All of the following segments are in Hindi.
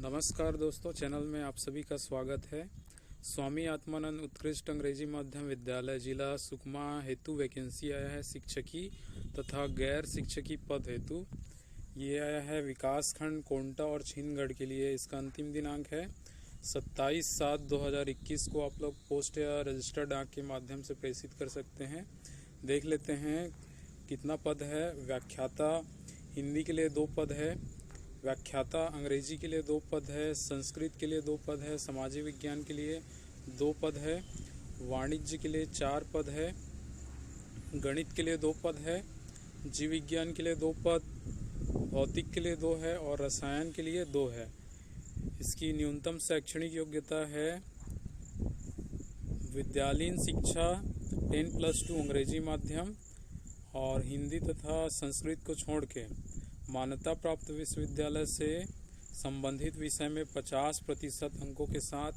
नमस्कार दोस्तों, चैनल में आप सभी का स्वागत है। स्वामी आत्मानंद उत्कृष्ट अंग्रेजी माध्यम विद्यालय जिला सुकमा हेतु वैकेंसी आया है शिक्षकी तथा गैर शिक्षकी पद हेतु। ये आया है विकासखंड कोंटा और छिंदगढ़ के लिए। इसका अंतिम दिनांक है 27/7/2021 को। आप लोग पोस्ट या रजिस्टर्ड डाक के माध्यम से प्रेषित कर सकते हैं। देख लेते हैं कितना पद है। व्याख्याता हिंदी के लिए 2 पद है, व्याख्याता अंग्रेजी के लिए 2 पद है, संस्कृत के लिए 2 पद है, सामाजिक विज्ञान के लिए 2 पद है, वाणिज्य के लिए 4 पद है, गणित के लिए 2 पद है, जीव विज्ञान के लिए 2 पद, भौतिक के लिए 2 है और रसायन के लिए 2 है। इसकी न्यूनतम शैक्षणिक योग्यता है विद्यालयीन शिक्षा 10+2 अंग्रेजी माध्यम और हिंदी तथा संस्कृत को छोड़ के मान्यता प्राप्त विश्वविद्यालय से संबंधित विषय में 50% अंकों के साथ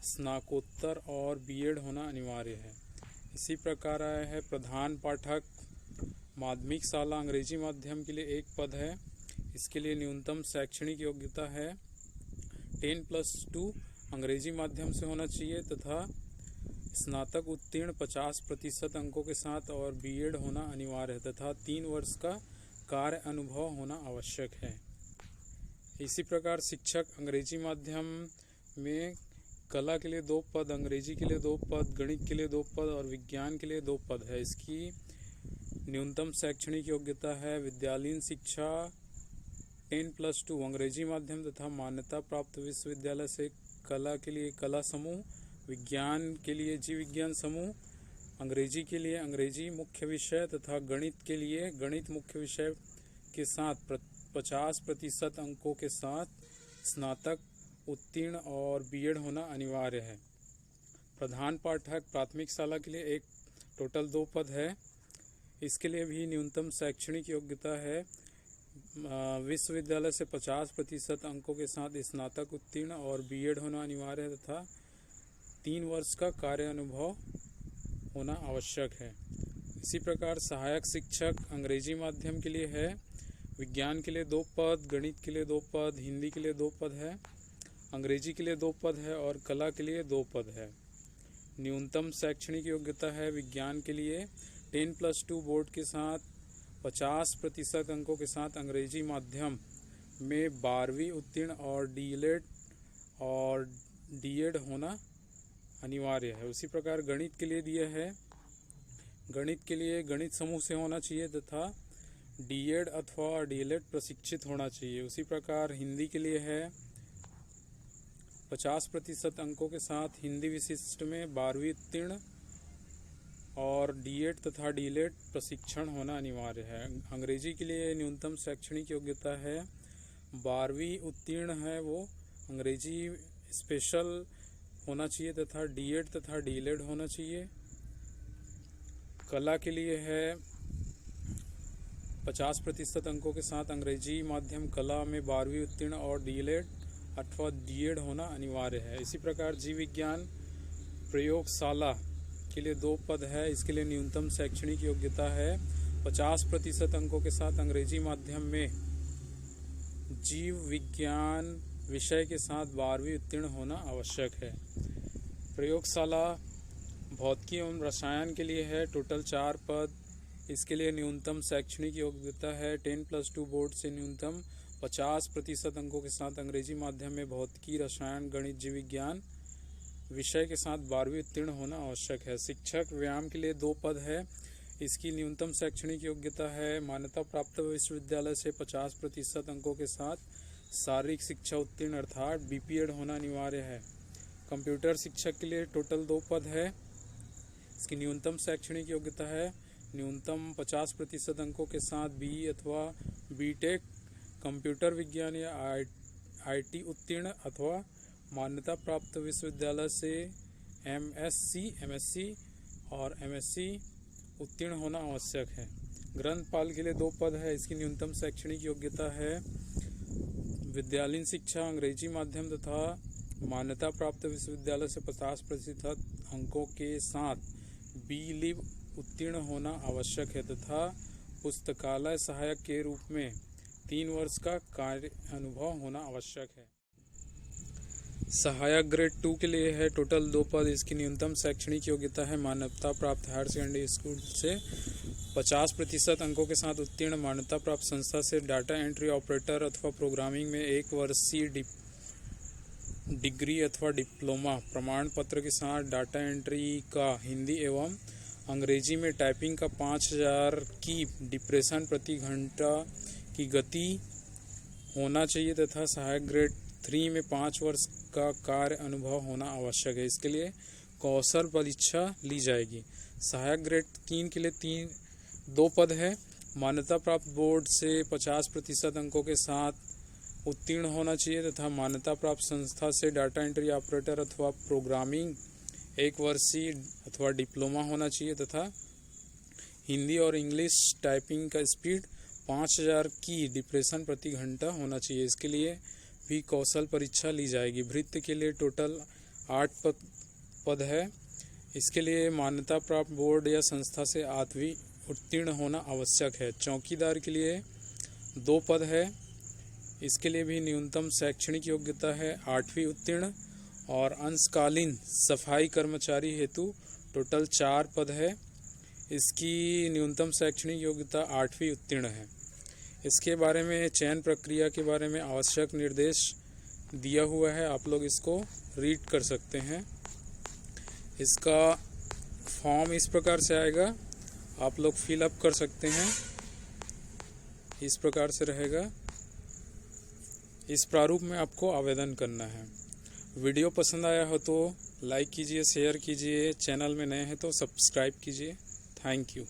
स्नातकोत्तर और बीएड होना अनिवार्य है। इसी प्रकार आया है प्रधान पाठक माध्यमिक शाला अंग्रेजी माध्यम के लिए 1 पद है। इसके लिए न्यूनतम शैक्षणिक योग्यता है 10+2 अंग्रेजी माध्यम से होना चाहिए तथा स्नातक उत्तीर्ण 50% अंकों के साथ और बीएड होना अनिवार्य है तथा 3 वर्ष का कार्य अनुभव होना आवश्यक है। इसी प्रकार शिक्षक अंग्रेजी माध्यम में कला के लिए 2 पद, अंग्रेजी के लिए 2 पद, गणित के लिए 2 पद और विज्ञान के लिए 2 पद है। इसकी न्यूनतम शैक्षणिक योग्यता है विद्यालयीन शिक्षा 10+2 अंग्रेजी माध्यम तथा मान्यता प्राप्त विश्वविद्यालय से कला के लिए कला समूह, विज्ञान के लिए जीव विज्ञान समूह, अंग्रेजी के लिए अंग्रेजी मुख्य विषय तथा गणित के लिए गणित मुख्य विषय के साथ 50% अंकों के साथ स्नातक उत्तीर्ण और बीएड होना अनिवार्य है। प्रधान पाठक प्राथमिक शाला के लिए टोटल 2 पद है। इसके लिए भी न्यूनतम शैक्षणिक योग्यता है विश्वविद्यालय से 50% अंकों के साथ स्नातक उत्तीर्ण और बीएड होना अनिवार्य है तथा 3 वर्ष का कार्य अनुभव होना आवश्यक है। इसी प्रकार सहायक शिक्षक अंग्रेजी माध्यम के लिए है। विज्ञान के लिए 2 पद, गणित के लिए 2 पद, हिंदी के लिए 2 पद है, अंग्रेजी के लिए 2 पद है और कला के लिए 2 पद है। न्यूनतम शैक्षणिक योग्यता है विज्ञान के लिए 10+2 बोर्ड के साथ 50% अंकों के साथ अंग्रेजी माध्यम में 12वीं उत्तीर्ण और डीएड होना अनिवार्य है। उसी प्रकार गणित के लिए दिया है, गणित के लिए गणित समूह से होना चाहिए तथा डीएड अथवा डीएलएड प्रशिक्षित होना चाहिए। उसी प्रकार हिंदी के लिए है 50% अंकों के साथ हिंदी विशिष्ट में 12वीं उत्तीर्ण और डीएड तथा डीएलएड प्रशिक्षण होना अनिवार्य है। अंग्रेजी के लिए न्यूनतम शैक्षणिक योग्यता है 12वीं उत्तीर्ण है, वो अंग्रेजी स्पेशल होना चाहिए तथा डीएड तथा डीएलएड होना चाहिए। कला के लिए है 50% अंकों के साथ अंग्रेजी माध्यम कला में 12वीं उत्तीर्ण और डीएलएड अथवा डीएड होना अनिवार्य है। इसी प्रकार जीव विज्ञान प्रयोगशाला के लिए 2 पद है। इसके लिए न्यूनतम शैक्षणिक योग्यता है 50% अंकों के साथ अंग्रेजी माध्यम में जीव विज्ञान विषय के साथ 12वीं उत्तीर्ण होना आवश्यक है। प्रयोगशाला भौतिकी एवं रसायन के लिए है टोटल 4 पद। इसके लिए न्यूनतम शैक्षणिक योग्यता है 10+2 बोर्ड से न्यूनतम 50% अंकों के साथ अंग्रेजी माध्यम में भौतिकी, रसायन, गणित, जीव विज्ञान विषय के साथ 12वीं उत्तीर्ण होना आवश्यक है। शिक्षक व्यायाम के लिए 2 पद है। इसकी न्यूनतम शैक्षणिक योग्यता है मान्यता प्राप्त विश्वविद्यालय से 50% अंकों के साथ शारीरिक शिक्षा उत्तीर्ण अर्थात बीपीएड होना अनिवार्य है। कंप्यूटर शिक्षक के लिए टोटल 2 पद है। इसकी न्यूनतम शैक्षणिक योग्यता है न्यूनतम 50% अंकों के साथ बीई अथवा बीटेक कंप्यूटर विज्ञान या आईटी उत्तीर्ण अथवा मान्यता प्राप्त विश्वविद्यालय से एमएससी और एमएससी उत्तीर्ण होना आवश्यक है। ग्रंथपाल के लिए 2 पद है। इसकी न्यूनतम शैक्षणिक योग्यता है विद्यालयीन शिक्षा अंग्रेजी माध्यम तथा मान्यता प्राप्त विश्वविद्यालय से 50% अंकों के साथ बी.लिव उत्तीर्ण होना आवश्यक है तथा पुस्तकालय सहायक के रूप में 3 वर्ष का कार्य अनुभव होना आवश्यक है। सहायक ग्रेड 2 के लिए है टोटल 2 पद। इसकी न्यूनतम शैक्षणिक योग्यता है मान्यता प्राप्त हायर सेकेंडरी स्कूल से 50% अंकों के साथ उत्तीर्ण, मान्यता प्राप्त संस्था से डाटा एंट्री ऑपरेटर अथवा प्रोग्रामिंग में 1 वर्षीय डिग्री अथवा डिप्लोमा प्रमाण पत्र के साथ डाटा एंट्री का हिंदी एवं अंग्रेजी में टाइपिंग का 5000 की डिप्रेशन प्रति घंटा की गति होना चाहिए तथा सहायक ग्रेड 3 में 5 वर्ष का कार्य अनुभव होना आवश्यक है। इसके लिए कौशल परीक्षा ली जाएगी। सहायक ग्रेड 3 के लिए 2 पद है। मान्यता प्राप्त बोर्ड से 50% अंकों के साथ उत्तीर्ण होना चाहिए तथा मान्यता प्राप्त संस्था से डाटा एंट्री ऑपरेटर अथवा प्रोग्रामिंग 1 वर्षीय अथवा डिप्लोमा होना चाहिए तथा हिंदी और इंग्लिश टाइपिंग का स्पीड 5000 की डिप्रेशन प्रति घंटा होना चाहिए। इसके लिए भी कौशल परीक्षा ली जाएगी। भृत्य के लिए टोटल 8 पद है। इसके लिए मान्यता प्राप्त बोर्ड या संस्था से 8वीं उत्तीर्ण होना आवश्यक है। चौकीदार के लिए 2 पद है। इसके लिए भी न्यूनतम शैक्षणिक योग्यता है 8वीं उत्तीर्ण और अंशकालीन सफाई कर्मचारी हेतु टोटल 4 पद है। इसकी न्यूनतम शैक्षणिक योग्यता 8वीं उत्तीर्ण है। इसके बारे में चयन प्रक्रिया के बारे में आवश्यक निर्देश दिया हुआ है, आप लोग इसको रीड कर सकते हैं। इसका फॉर्म इस प्रकार से आएगा, आप लोग फिल अप कर सकते हैं। इस प्रकार से रहेगा। इस प्रारूप में आपको आवेदन करना है। वीडियो पसंद आया हो तो लाइक कीजिए, शेयर कीजिए, चैनल में नए हैं तो सब्सक्राइब कीजिए। Thank you.